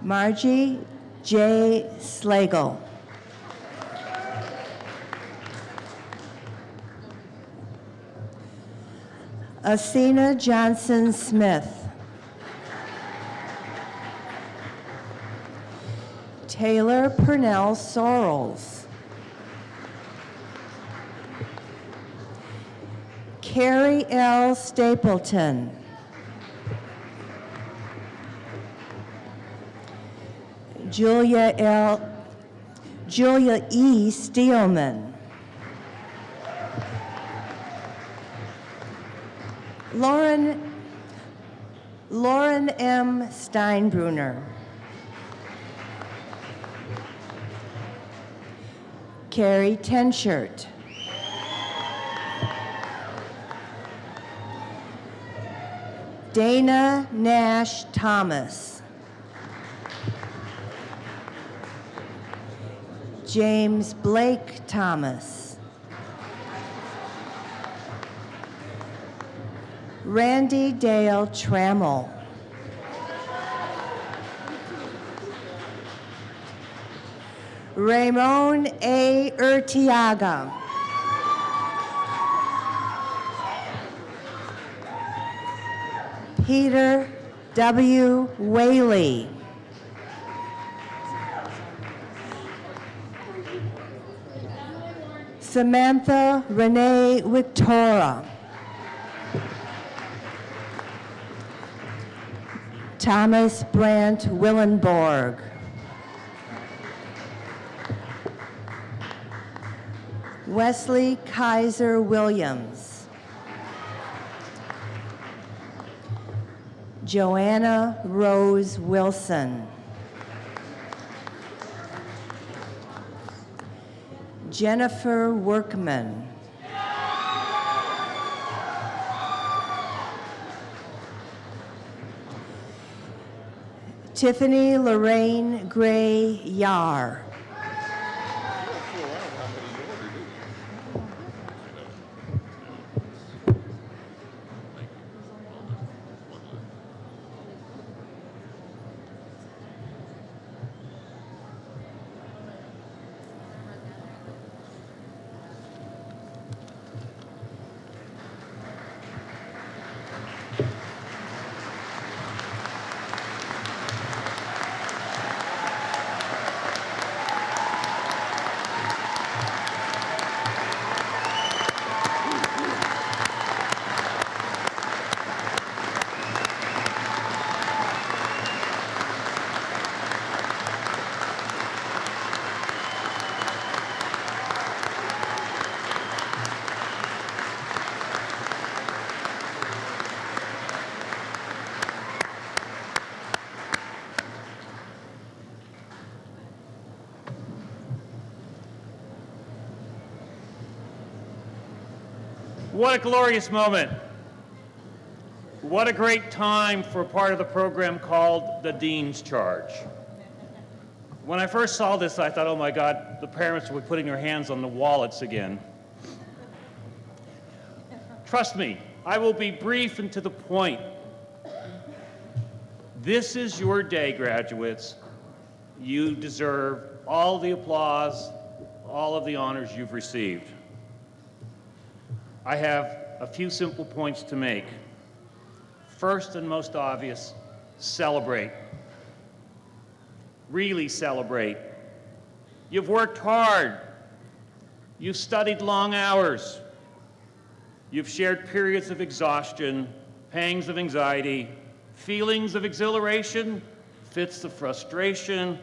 Margie J. Slagle. Asina Johnson Smith. Taylor Purnell Sorrells. Carrie L. Stapleton. Julia E. Steelman. Lauren M. Steinbrunner. Carrie Tenshirt. Dana Nash Thomas. James Blake Thomas. Randy Dale Trammell. Ramon A. Urtiaga. Peter W. Whaley. Samantha Renee Victora. Thomas Brandt Willenborg. Wesley Kaiser Williams. Joanna Rose Wilson. Jennifer Workman. Tiffany Lorraine Gray Yar. What a glorious moment. What a great time for a part of the program called the Dean's Charge. When I first saw this, I thought, oh my God, the parents were putting their hands on the wallets again. Trust me, I will be brief and to the point. This is your day, graduates. You deserve all the applause, all of the honors you've received. I have a few simple points to make. First and most obvious, celebrate. Really celebrate. You've worked hard. You've studied long hours. You've shared periods of exhaustion, pangs of anxiety, feelings of exhilaration, fits of frustration,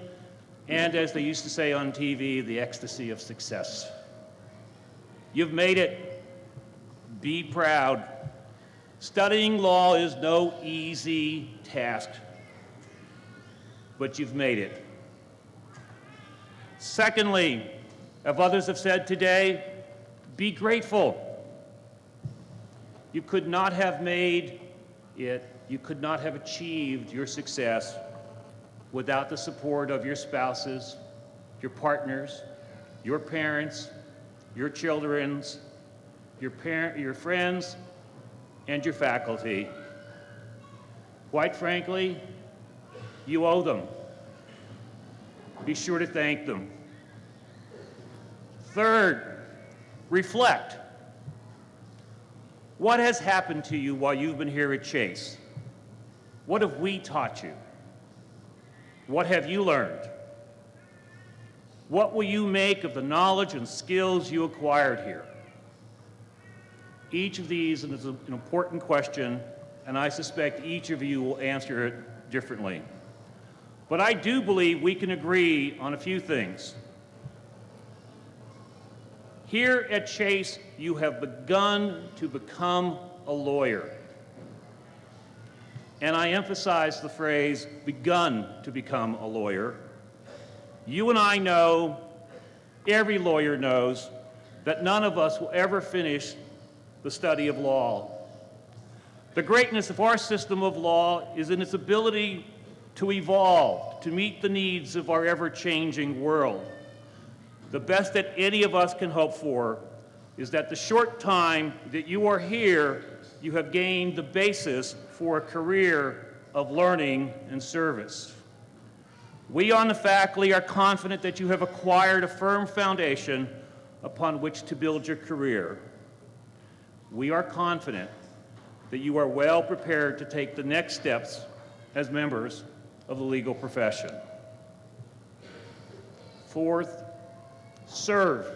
and as they used to say on TV, the ecstasy of success. You've made it. Be proud. Studying law is no easy task, but you've made it. Secondly, as others have said today, be grateful. You could not have made it, you could not have achieved your success without the support of your spouses, your partners, your parents, your children's, your friends, and your faculty. Quite frankly, you owe them. Be sure to thank them. Third, reflect. What has happened to you while you've been here at Chase? What have we taught you? What have you learned? What will you make of the knowledge and skills you acquired here? Each of these is an important question, and I suspect each of you will answer it differently. But I do believe we can agree on a few things. Here at Chase, you have begun to become a lawyer. And I emphasize the phrase, begun to become a lawyer. You and I know, every lawyer knows, that none of us will ever finish the study of law. The greatness of our system of law is in its ability to evolve, to meet the needs of our ever-changing world. The best that any of us can hope for is that the short time that you are here, you have gained the basis for a career of learning and service. We on the faculty are confident that you have acquired a firm foundation upon which to build your career. We are confident that you are well prepared to take the next steps as members of the legal profession. Fourth, serve.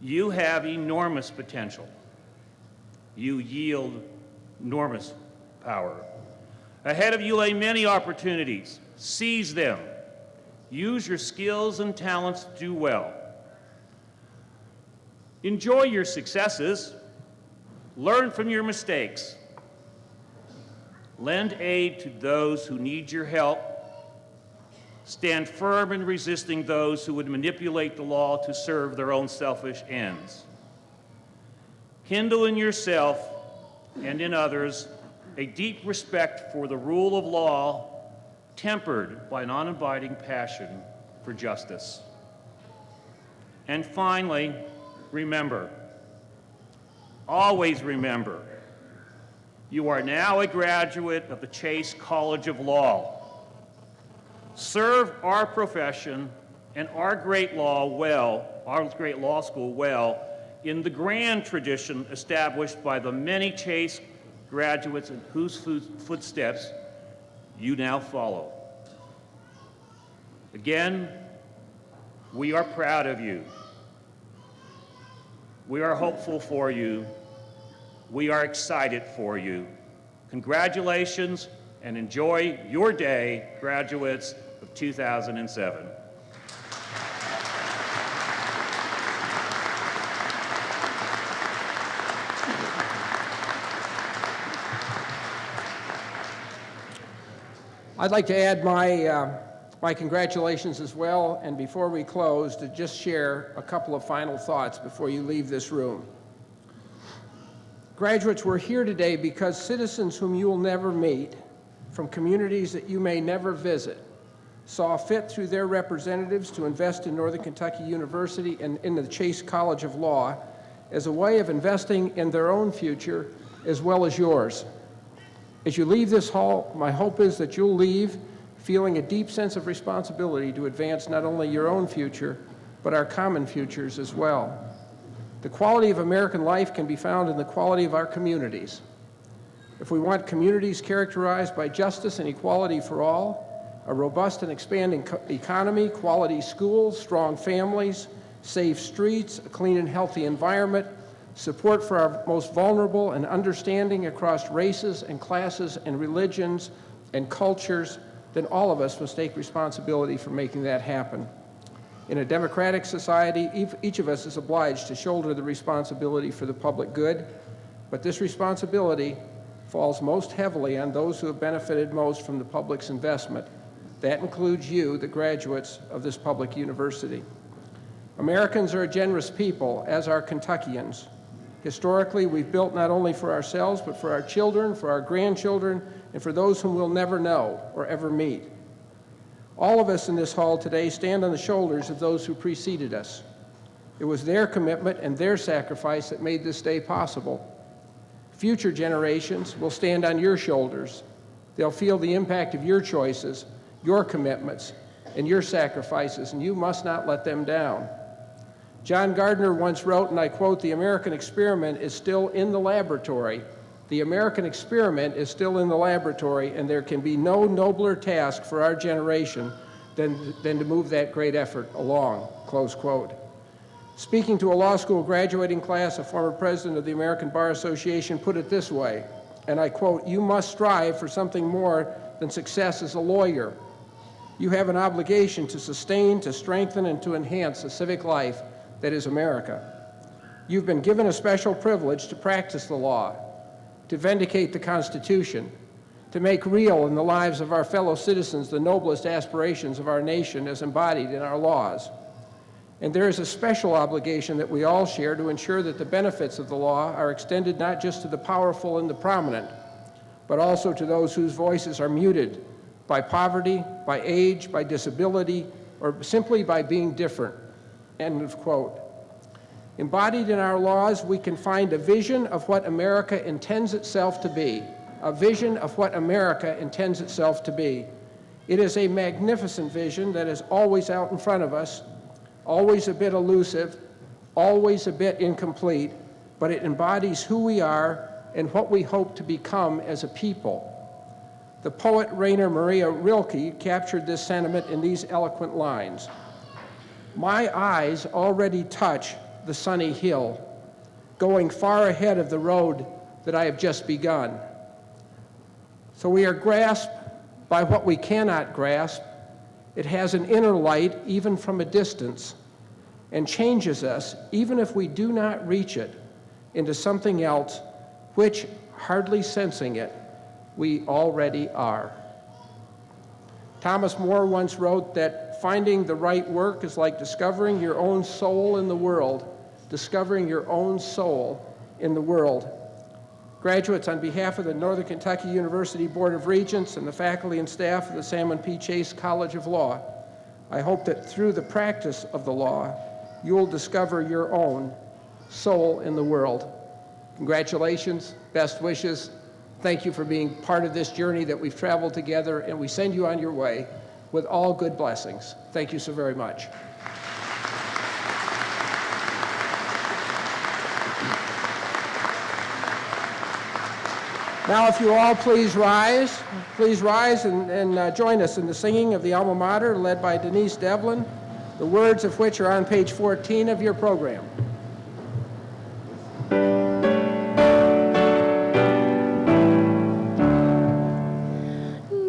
You have enormous potential. You yield enormous power. Ahead of you lay many opportunities. Seize them. Use your skills and talents to do well. Enjoy your successes. Learn from your mistakes. Lend aid to those who need your help. Stand firm in resisting those who would manipulate the law to serve their own selfish ends. Kindle in yourself and in others a deep respect for the rule of law, tempered by an unabiding passion for justice. And finally, remember, always remember, you are now a graduate of the Chase College of Law. Serve our profession and our great law well, our great law school well, in the grand tradition established by the many Chase graduates in whose footsteps you now follow. Again, we are proud of you. We are hopeful for you. We are excited for you. Congratulations and enjoy your day, graduates of 2007. I'd like to add my congratulations as well, and before we close, to just share a couple of final thoughts before you leave this room. Graduates, we're here today because citizens whom you will never meet, from communities that you may never visit, saw fit through their representatives to invest in Northern Kentucky University and in the Chase College of Law as a way of investing in their own future as well as yours. As you leave this hall, my hope is that you'll leave feeling a deep sense of responsibility to advance not only your own future, but our common futures as well. The quality of American life can be found in the quality of our communities. If we want communities characterized by justice and equality for all, a robust and expanding economy, quality schools, strong families, safe streets, a clean and healthy environment, support for our most vulnerable, and understanding across races and classes and religions and cultures, then all of us must take responsibility for making that happen. In a democratic society, each of us is obliged to shoulder the responsibility for the public good, but this responsibility falls most heavily on those who have benefited most from the public's investment. That includes you, the graduates of this public university. Americans are a generous people, as are Kentuckians. Historically, we've built not only for ourselves, but for our children, for our grandchildren, and for those whom we'll never know or ever meet. All of us in this hall today stand on the shoulders of those who preceded us. It was their commitment and their sacrifice that made this day possible. Future generations will stand on your shoulders. They'll feel the impact of your choices, your commitments, and your sacrifices, and you must not let them down. John Gardner once wrote, and I quote, "The American experiment is still in the laboratory. The American experiment is still in the laboratory, and there can be no nobler task for our generation than to move that great effort along," close quote. Speaking to a law school graduating class, a former president of the American Bar Association put it this way, and I quote, "You must strive for something more than success as a lawyer. You have an obligation to sustain, to strengthen, and to enhance the civic life that is America. You've been given a special privilege to practice the law, to vindicate the Constitution, to make real in the lives of our fellow citizens the noblest aspirations of our nation as embodied in our laws. And there is a special obligation that we all share to ensure that the benefits of the law are extended not just to the powerful and the prominent, but also to those whose voices are muted by poverty, by age, by disability, or simply by being different." End of quote. Embodied in our laws, we can find a vision of what America intends itself to be, a vision of what America intends itself to be. It is a magnificent vision that is always out in front of us, always a bit elusive, always a bit incomplete, but it embodies who we are and what we hope to become as a people. The poet Rainer Maria Rilke captured this sentiment in these eloquent lines. My eyes already touch the sunny hill, going far ahead of the road that I have just begun. So we are grasped by what we cannot grasp. It has an inner light even from a distance and changes us, even if we do not reach it, into something else which, hardly sensing it, we already are. Thomas More once wrote that finding the right work is like discovering your own soul in the world, discovering your own soul in the world. Graduates, on behalf of the Northern Kentucky University Board of Regents and the faculty and staff of the Salmon P. Chase College of Law, I hope that through the practice of the law, you will discover your own soul in the world. Congratulations, best wishes. Thank you for being part of this journey that we've traveled together, and we send you on your way with all good blessings. Thank you so very much. Now, if you all please rise and join us in the singing of the alma mater led by Denise Devlin, the words of which are on page 14 of your program.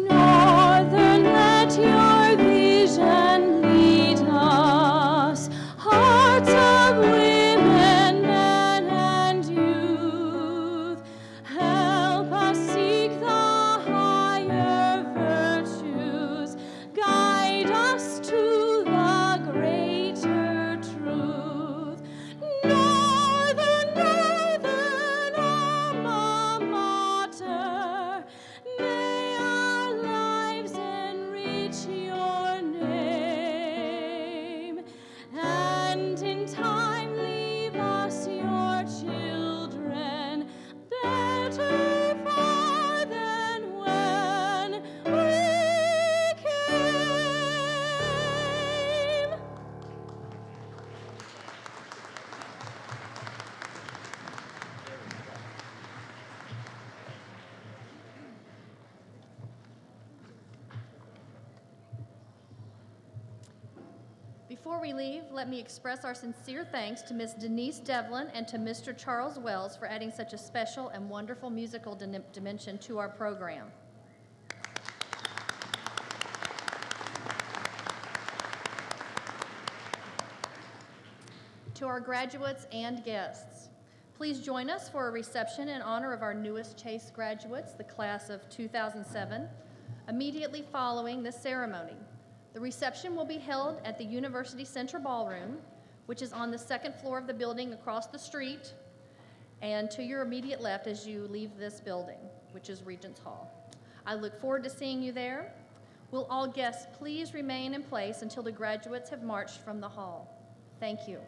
Northern, let your vision lead us, hearts of women, men, and youth. Help us seek the higher virtues, guide us to the greater truth. Northern, northern alma mater, may our lives enrich your name, and in time leave us your children, better far than when we came. Before we leave, let me express our sincere thanks to Ms. Denise Devlin and to Mr. Charles Wells for adding such a special and wonderful musical dimension to our program. To our graduates and guests, please join us for a reception in honor of our newest Chase graduates, the class of 2007, immediately following this ceremony. The reception will be held at the University Center Ballroom, which is on the second floor of the building across the street and to your immediate left as you leave this building, which is Regents Hall. I look forward to seeing you there. Will all guests please remain in place until the graduates have marched from the hall? Thank you.